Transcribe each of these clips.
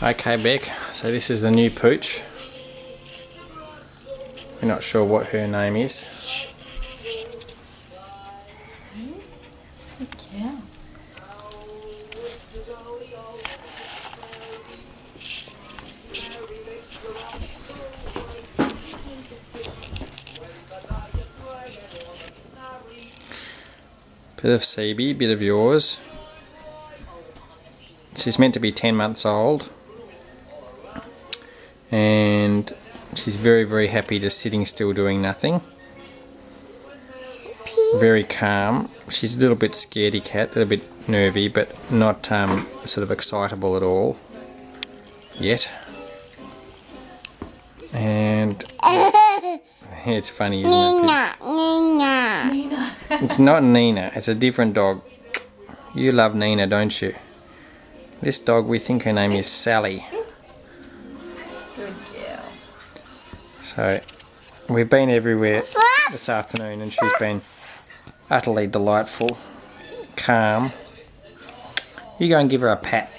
Okay, Beck, so this is the new pooch. We're not sure what her name is. Yeah. Bit of CB, bit of yours. She's meant to be 10 months old. And she's very, very happy just sitting still doing nothing. Very calm. She's a little bit scaredy cat, a little bit nervy, but not sort of excitable at all yet. And it's funny, isn't it? Nina. It's not Nina, it's a different dog. You love Nina, don't you? This dog, we think her name is Sally. Good girl. So, we've been everywhere this afternoon and she's been utterly delightful, calm. You go and give her a pat.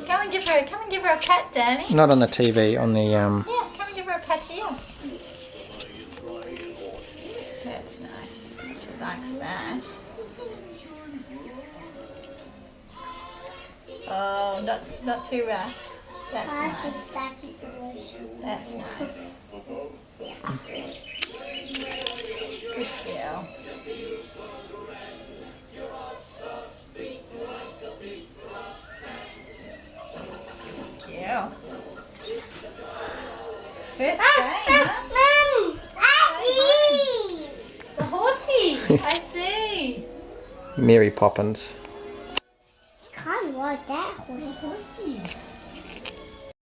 Come and give her a pat, Danny. Not on the TV, on the Yeah, come and give her a pat here. That's nice. She likes that. Oh, not too rough. That's nice. That's nice. Good girl. Good girl. First day, huh? The horsey. I see. Mary Poppins. Can't ride that horse. The horsey.